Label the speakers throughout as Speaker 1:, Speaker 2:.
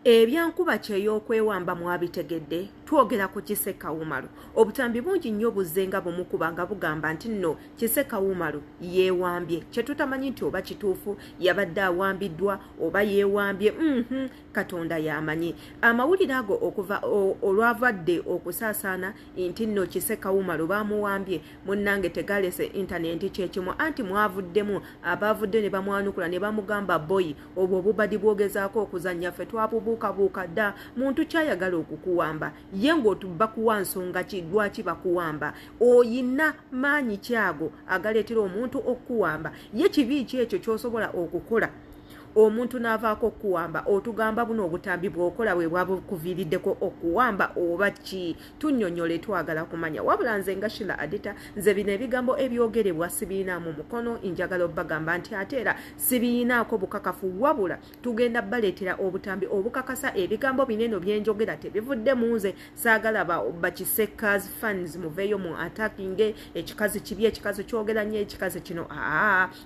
Speaker 1: Ebyankuba Ekiwamba mwabitegedde twogera ku Kisekawumalu. Obutambi bungi nnyo buzzenga bumukuba nga bugamba nti nno Kisekawumalu yeewambye. Kye tutamanyi nti oba kituufu yabadde awambiddwa oba yeewambye Katonda yamanyi. Amawulire ago okuva olwavadde okusaasaana nti nno Kisekawumalu bamuwambye munnange tegalese intaneti kyekimu anti mwavuddemu abavudde ne bamwanukula ne bamugamba boyi obwo obubadi bwogezaako okuzannya ffe twabubuukabuuka dda muntu kyayagala okukuwamba ye ng'otubba kuwa nsonga ki lwaki bakuwamba oyina maanyi kyago agaleetera omuntu okukuwamba ye kibi ki ekyo ky'osobola okukola omuntu n'avaako okuwamba otugamba buno obutambi bw'okola bwe bwabukuviiriddeko okuwamba oba ki tunnyonnyole twagala kumanya wabula nze nga Shila Adita nze bino ebigambo ebyogerebwa sibiinaamu mukono njagala obbagamba nti ate era sibiinaako bukakafu wabula tugenda baleetera obutambi obukakasa ebigambo bineno byenjogera tebivudde mu nze saagala bakisekas fans muveeyo mu attacking ekikazi kibi ekikazi kyogera nnyo ekikazi kino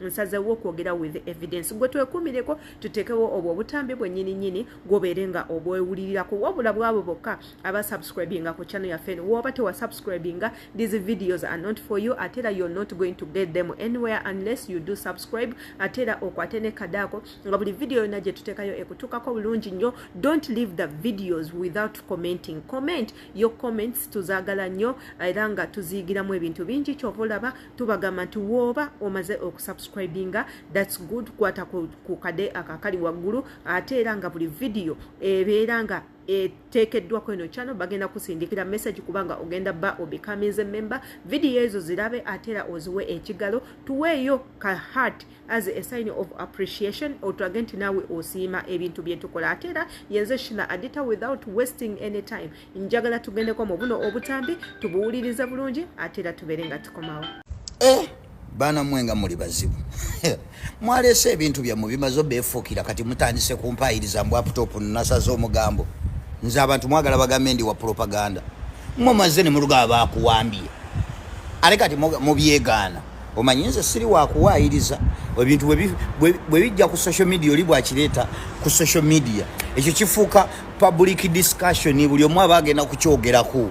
Speaker 1: nsazeewo okwogera with evidence gwe twekumireko tutekewo obwo obutambi bwennyini gobeere nga obwewulirirako wabula bwabo bokka aba subscribinga ku channel yaffe woba tewa subscribinga these videos are not for you atera you're not going to get them anywhere unless you do subscribe atera okwate ne kadaako nga buli video yonna gye tutekayo ekutukako bulungi nnyo. Don't leave the videos without commenting. Comment your comments tuzaagala nnyo era nga tuziigiramu ebintu bingi kyova olaba tubagamba nti woba omaze okusubscribinga that's good kwata ku kade akakali waggulu ate era nga buli video ebeera nga eteekeddwako eno channel bagenda kusindikira message kubanga ogenda ba obecoming a member video ezo zirabe ate era oziwe ekigalo tuweeyo ka heart as a sign of appreciation otwage nti naawe osiima ebintu bye tukola ate era yenze Shila Adita without wasting any time njagala tugendeko mu buno obutambi tubuwuliriza bulungi ate era tubeere nga tukomawo.
Speaker 2: Bana mwenga muli bazibu mwalese ebintu bya mubimazo beefukira kati mutandise kumpayiriza mbu laptop nasazo omugambo nze abantu mwagala bagambe ndi wa propaganda mumaze ne muluga abakuwambye ale kati mubyegaana omanyinze siri wa kuwayiriza ebintu bwe bijja ku social media oli bwakireta ku social media ekyo kifuuka public discussion buli omu abagenda kukyogerako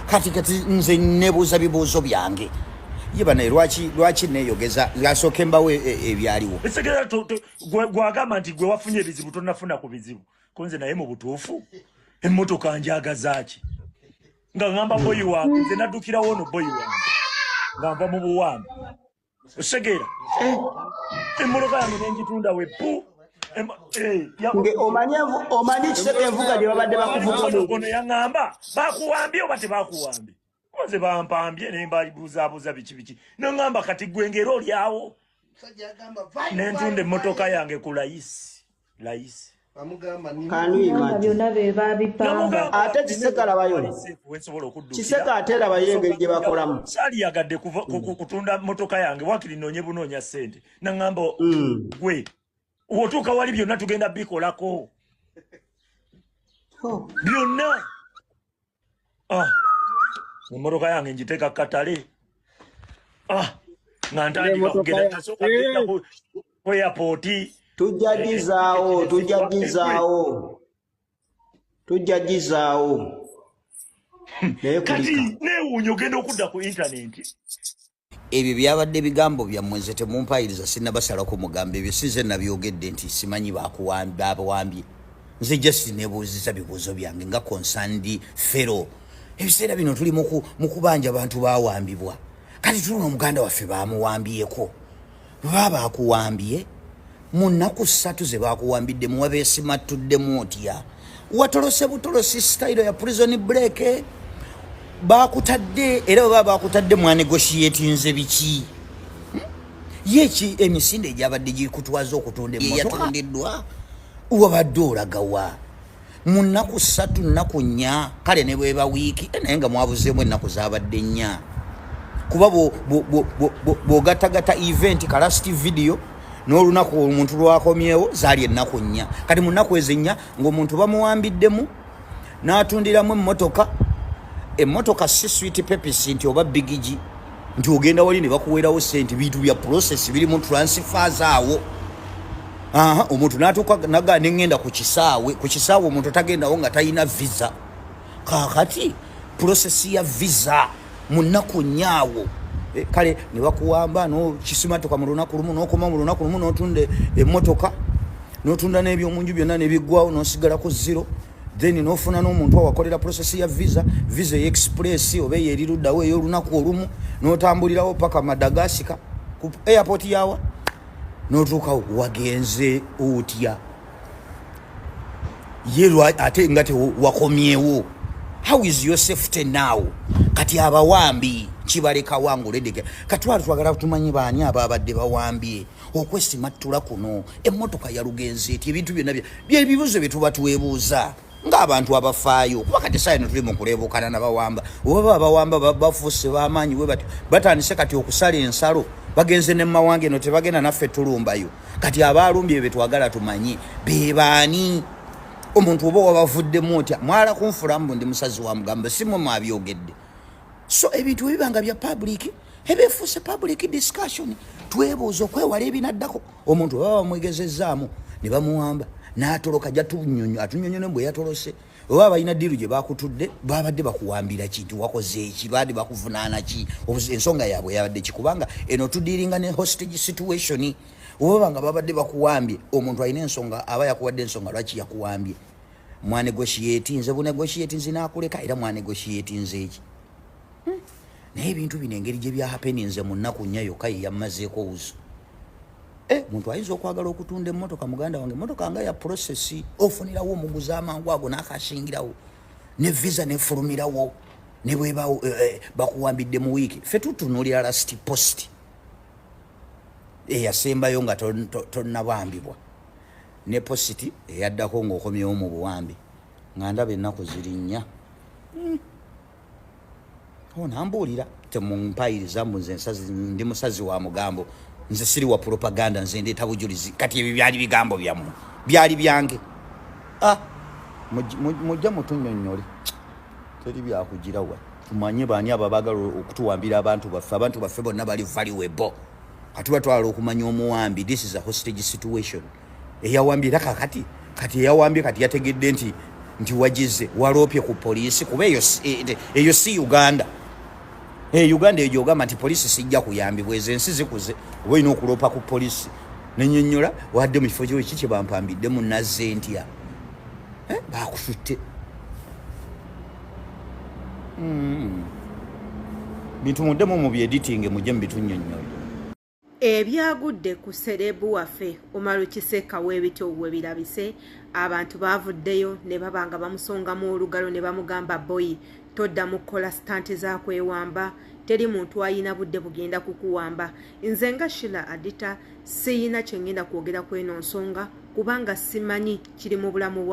Speaker 2: kati nze nebuuza bibuuzo byange yibana lwaki neyogeza yasoke mbawe ebyaliwo
Speaker 3: esigera gwagamba nti gwe wafunye ebizibu tonafuna ku bizibu konze naye mu butuufu emmotoka njagazaaki nga ngamba boyi wange nze naddukirawo ono boyi wange nga nva mu buwambi osigera emmotoka yange nenjitunda weppu
Speaker 4: omanyi Kiseke envuga gye babadde bakuvuga
Speaker 3: ono yaŋŋamba bakuwambye oba tebakuwambye Koze bampambye ne mbalibuuza biki nangamba kati gwe ngero olyawo nentunde emmotoka yange ku layisi
Speaker 5: byonna be babipanga
Speaker 4: ate Kiseke alabayo Kiseke ate labayo engeri gye bakolamu
Speaker 3: saaliyagadde kutunda mmotoka yange wakiri noonye bunoonya ssente nangamba gwe wotuuka wali byonna tugenda bikolako byonna Moroka yange njiteka katale nga ntandika kugenda tasooka genda ku airport tujjagizaawo kati neewuunya ogenda okudda ku internet
Speaker 2: ebyo byabadde bigambo byammwe nze temumpayiriza sinnabasalako mugambo ebyo sinze nabyogedde nti simanyi bawambye nze just nebuuziza bibuuzo byange nga concerned fellow ebiseera bino tuli mukubanja abantu bawambibwa kati tulina omuganda waffe bamuwambyeko baba akuwambye mu nnaku 3 ze bakuwambidde mu wabeesimattudemu otya watolose butolosi style ya prison break bakutadde era baba bakutadde mu negotiatinze biki yeki emisinde egyabadde gikutwaza okutunda emmotoka yatundiddwa wabadde olagawa mu nnaku 3 nnaku 4 kale ne bweba wiiki naye nga mwabuzeemu ennaku zabadde 4 kuba bw'ogattagatta event ka last video n'olunaku omuntu lwakomyewo zaali ennaku 4 kati mu nnaku ezo 4 ng'omuntu bamuwambiddemu n'atundiramu emmotoka si sweet pepis nti oba bigigi nti ogenda wali ne bakuweerawo ssente bintu bya process biri mu transfers awo omuntu natuka naga nengenda ku kisaawe omuntu tagendawo nga talina visa. Kakati process ya visa munaku nyaawo kale ne bakuwamba no kisimatoka mu lunaku lumu n'okoma mu lunaku lumu n'otunde emmotoka n'otunda n'ebyomunju byonna n'ebiggwawo n'osigala ku zero. Then n'ofuna n'omuntu awakolera process ya visa express oba eyeriruddawo ey'olunaku olumu n'otambulirawo paka Madagascar ku airport yawa n'otuuka wagenze otya yelwa ate nga wakomyewo. How is your safety now? Kati abawambi kibaleka wangu ledeke katwala twagala tumanyi baani ababadde bawambye okwesti matula kuno emmotoka ya lugenzi eti ebintu byonna byebibuzo byetuba tuwebuuza ng'abantu abafaayo kuba kati saa eno tuli mu kuleebukana n'abawamba oba abawamba bafuuse b'amaanyi bwe batandise kati okusala ensalo bagenze ne mmawange eno tebagenda naffe tulumbayo kati abaalumbye be twagala tumanyi be baani. Omuntu oba wabavuddemu otya mwala kunfulamu ndi musazi wa mugamba simwe mwabyogedde. So ebintu ebibanga bya public ebefuuse public discussion twebuuza okwewala ebinaddako. Omuntu baba bamwegezezaamu ne bamuwamba n'atoloka atunyonyo bwe yatolose oba balina ddiiru gye bakutudde babadde bakuwambira kintu wakoze eki baadde bakuvunaana ki ensonga yaabwe yabadde kikubanga eno tudiiringa ne hostage situation. Oba nga babadde bakuwambye omuntu alina ensonga aba yakuwadde ensonga lwaki yakuwambye mwanegotiate nze bunegotiate nze nakuleka era mwanegotiate nze eki naye ebintu bino engeri gye bya happening nze mu nnaku nnya yokka ye yammazeeko wuzo. Muntu ayinza okwagala okutunda emmotoka muganda wange emmotoka nga ya process ofunirawo omuguzi amangu ago n'akashingirawo ne visa nefulumirawo ne bwebawo bakuwambidde mu wiiki ffe tutunuulira last post eyasembayo nga tonnabambibwa ne positi eyaddako ng'okomyewo mu buwambi nga ndaba ennaku ziri nnya. Onambuulira temumpayiriza mbu nze ndi musazi wa mugambo nze siri wa propaganda nze ndeeta bujulizi kati ebyo byali bigambo byammwe byali byange. Mujja mutunnyonnyole teri byakugira wa tumanye baani abo baagala okutuwambira abantu baffe bonna bali valuable. Kati batwala okumanya omuwambi this is a hostage situation. Eyawambira kati eyawambye kati yategedde nti wagize waloopye ku poliisi kuba eyo si Uganda. Uganda eyo ogamba nti poliisi sijja kuyambibwa ezo ensi zikuze oba olina okuloopa ku poliisi nenyonnyola wadde mu kifo kyo kiki bampambiddemu nazze ntya bakusutte bintu muddemu mu byediting mujje mu bitunnyonnyola.
Speaker 1: Ebyagudde ku serebu waffe Omaro Kiseka w'ebityo birabise abantu bavuddeyo ne babanga bamusongamu olugalo ne bamugamba boyi toddamu kukola stanti za kwewamba teri muntu ayina budde bugenda kukuwamba. Nze nga Shila Adita siyina kyengenda kwogera kweno nsonga kubanga simanyi kiri mu bulamu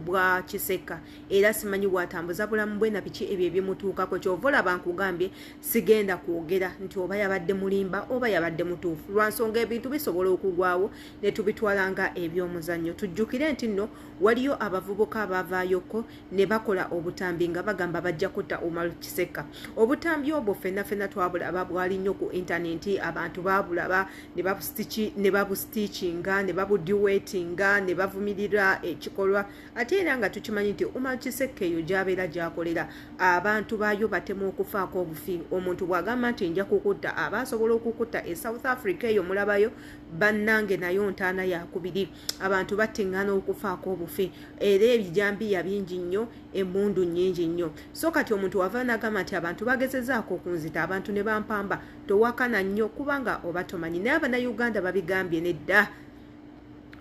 Speaker 1: bwa Kiseka era simanyi bwatambuza bulamu bwe na biki ebyo ebimutuukako kyovola bankugambye sigenda kwogera nti oba yabadde mulimba oba yabadde mutuufu lwansonga ebintu bisobola okugwawo ne tubitwalanga ebyomuzannyo. Tujjukire nti nno waliyo abavubuka abavaayoko ne bakola obutambi nga bagamba bajja kutta Omaro Kiseka. Obutambi obwo ffenna twabulaba bwali nnyo ku intaneti abantu babulaba ne babustitchinga ne babudiwetinga ne bavumirira ekikolwa ate era nga tukimanyi nti Omaro Kiseka eyo gy'abeera gyakolera abantu baayo batema okufaako obufi. Omuntu bw'agamba nti nja kukutta aba asobola okukutta e South Africa eyo mulabayo bannange nayo ntaana yakubiri abantu battingana okufaako obufi era ebijambiya bingi nnyo emmundu nnyingi nnyo. So kati omuntu wava n'agamba nti abantu bagezezaako okunzita abantu ne bampamba towakana nnyo kubanga oba tomanyi naye Abannayuganda babigambye nedda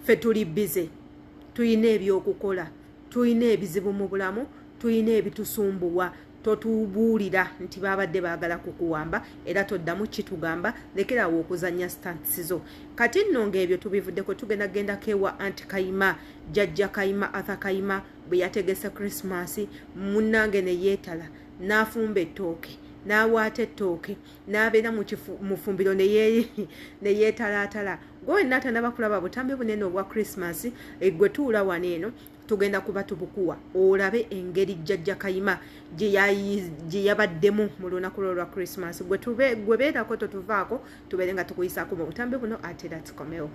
Speaker 1: ffe tuli bize tuyina ebyokukola tuyina ebizibu mu bulamu tuyina ebitusumbuwa totubuulira nti babadde baagala kukuwamba era toddamu kitugamba lekerawo okuzanya stansizo. Kati nno ng'ebyo tubivuddeko tugendako ewa Anti Kayima Jjajja Kayima Arthur Kayima bwe yategese Christmas munnange ne yeetala n'afumba ettooke n'awaata ettooke n'abeera mu fumbiro ne yeetalaatala gwe wenna atanaba kulaba butambi bunene obwa Christmas gwe tuula wano eno tugenda kuba tubukuwa olabe engeri jjajja Kayima gye yabaddemu mu lunaku lwa Christmas gwe beerako totuvaako tubeere nga tukuyisaako mu butambi buno ate era tukomewo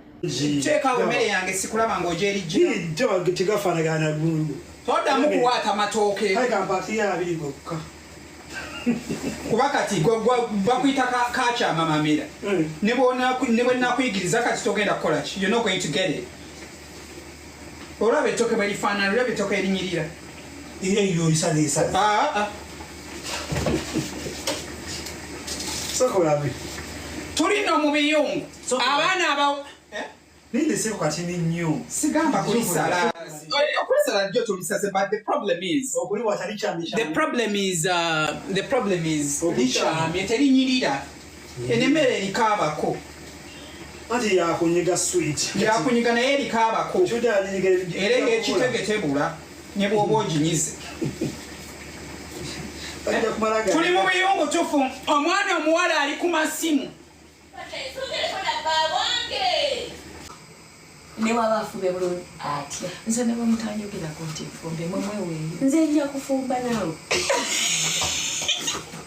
Speaker 6: teekawo emmere yange sikulaba ng'ogyerijja
Speaker 4: tegafaanagana gungu
Speaker 6: toddamu kuwaata matooke
Speaker 4: kampatiya abiri gokka
Speaker 6: kuba kati bakuyita kakyama mamera ne bwe nakuyigiriza kati togenda kukola ki you're not going to get it olaba ettooke bwe lifaanana olaba ettooke erinyirira
Speaker 4: iyo isaleesala sokolabe
Speaker 6: tulina mu biyungu abaana abawo
Speaker 4: nindeseko kati nnyo
Speaker 6: sigamba kulisala okulisala jjo tulisaze but the problem is likyamye terinyirira enemmere erikaabako
Speaker 4: ati yakunyiga sweet
Speaker 6: yakunyiga naye erikaabako era ekitege tebula ne bw'oba oginyize tuli mu biyungu tufu omwana omuwala ali ku masimu
Speaker 7: ne waba afube bulungi atya nze ne bamutanyogirako nti fumbe mwemweweeyo nze nja kufumba nawe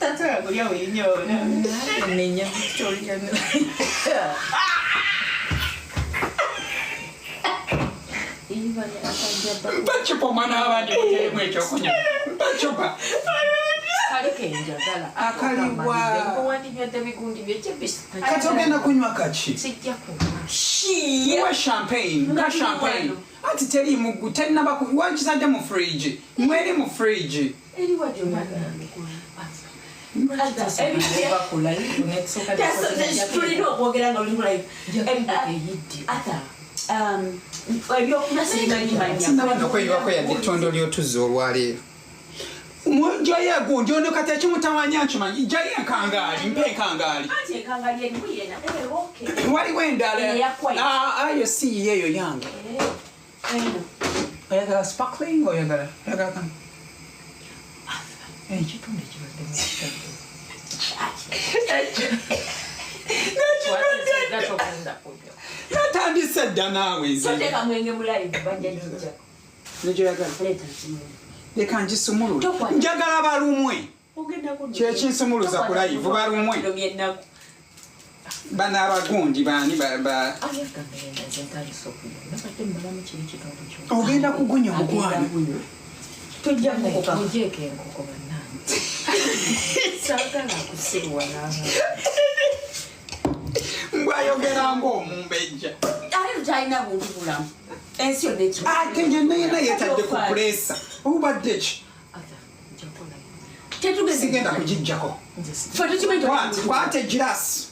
Speaker 7: tata yagulya wenyona nenya victoria
Speaker 6: mpacupa omwana w'abandi muteremu ekyokunya mpacupa kati ogenda kunywa kaki champagne ati teri mugu terinaba wakizadde mu fridge mweri mu fridge sinabanga okweyibako yadde ettondo ly'otuzza olwaleero Joya go, Jono Katachi Mutawanya, Jaya Kangali, Mpe Kangali. What went there? You see, you're young. I got a sparkling or you got a. And she told me you that time you said Dana with they can't just sumulu. Jagala barumwe. Sumuluza ku live barumwe. Bana abagundi bani ba. Ogenda kugunya mugwana.
Speaker 7: Tujja kujeke nkoko banange. Sagala kusirwa nanga.
Speaker 6: Mbwayogera ng'omumbejja.
Speaker 7: Ali tayina buntu bulamu. Ensi yonna
Speaker 6: ate nje naye yetadde ku pulesa obadde ki sigenda kugijjako kwata egirasi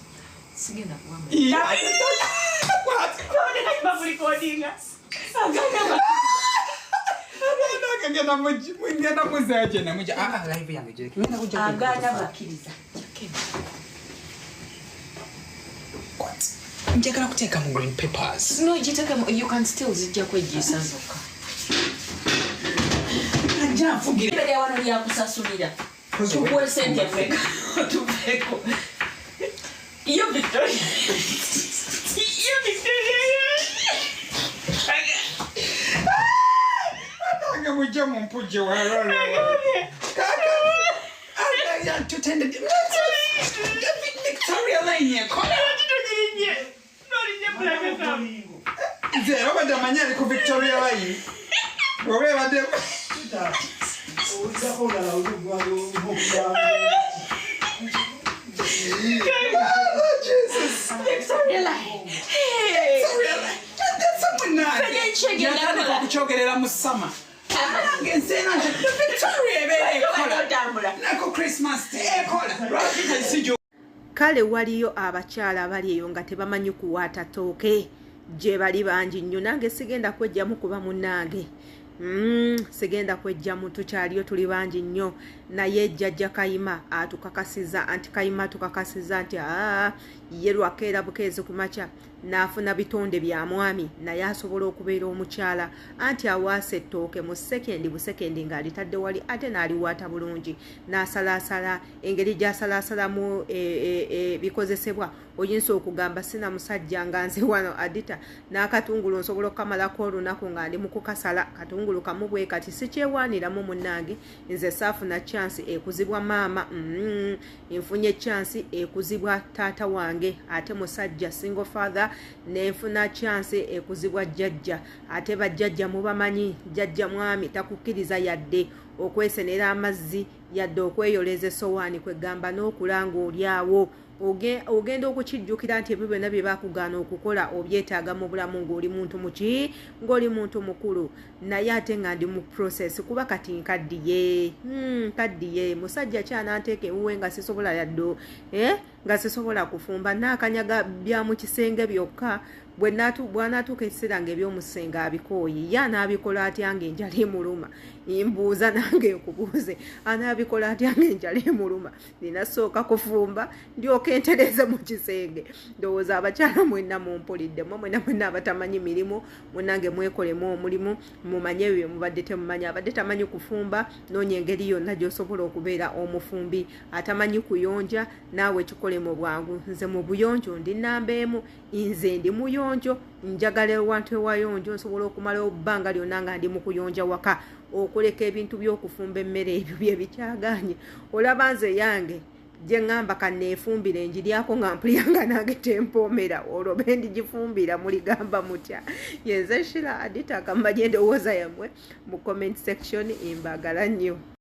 Speaker 6: genda muzaagenda njagala kuteeka mu green papers.
Speaker 7: No, you can still zijja kwejjisa zokka.
Speaker 6: Ajja nfugira.
Speaker 7: Bere wano lya kusasulira. Tukuwe sente feka. Tupeko. Iyo Victoria.
Speaker 6: Anga mujja mu mpuje walala. Kaka. Anga tutende. Victoria Lane. Zero bada manyali ku Victoria Line. Obe bade. Jesus.
Speaker 7: Victoria Line.
Speaker 6: Victoria Line. That's someone nice. Yataka kuchogerera mu summer. Ngensena nje Victoria bere kola. Nako Christmas day kola. Right sijo.
Speaker 1: Kale waliyo abakyala bali eyo nga tebamanyi kuwaata tooke gye bali bangi nnyo nange sigenda kwejjamu kuba munnange sigenda kwejjamu tukyaliyo tuli bangi nnyo naye jjajja Kayima atukakasiza anti Kayima tukakasiza nti ye lwakeera bukeezi ku makya n'afuna bitonde bya mwami naye asobola okubeera omukyala anti awaasa ettooke mu sekendi busekendi ng'alitadde wali ate n'aliwaata bulungi n'asalaasala engeri gy'asalaasalamu bikozesebwa oyinza okugamba sina musajja nga nze wano Adita n'akatungulu nsobola okukamalako olunaku nga ndi mu kukasala katungulu kamu bwe kati sikyewaaniramu munnange nze saafuna chance ekuzibwa maama nfunye chance ekuzibwa taata wange ate musajja single father nenfuna chance ekuzibwa jjajja ate bajjajja mubamanyi jjajja mwami takukkiriza yadde okwesenera amazzi yadde okweyoleza essowaani kwegamba n'okulanga olyawo ogenda okukijjukira nti ebyo byonna bye bakugaana okukola obyetaaga mu bulamu ng'oli muntu muki ng'oli muntu mukulu naye ate nga ndi mu process kuba kati nkaddiye musajja kyananteeka ewuwe nga sisobola yaddo nga sisobola kufumba n'akanyaga bya mu kisenge byokka bw'anaatuuka ekiseera ng'ebyomusenga abikooyi ye anaabikola atya ng'enjala emuluma mbuuza nange nkubuuze anaabikola atya ng'enjala emuluma ninasooka kufumba ndyoka entereze mu kisenge ndowooza abakyala mwenna mumpulidde mwenna abatamanyi mirimu munange mwekolemu omulimu mumanye ebyo mubadde temumanyi abadde tamanyi kufumba noonya engeri yonna gy'osobola okubeera omufumbi atamanyi kuyonja naawe kikole mu bwangu nze mu buyonjo ndi nnamba emu nze ndi muyonjo njagala ewantu ewayonjo nsobola okumala ebbanga lyonna nga ndi mu kuyonja waka okuleka ebintu by'okufumba emmere ebyo bye bikyaganye olaba nze yange gye ŋŋamba kanneefumbira enjiryako nga mpuliyanga nange tempoomera olwo be ndigifumbira muligamba mutya yenze Shira Adita akambaje endowooza yammwe mu comment section imbagala nnyo.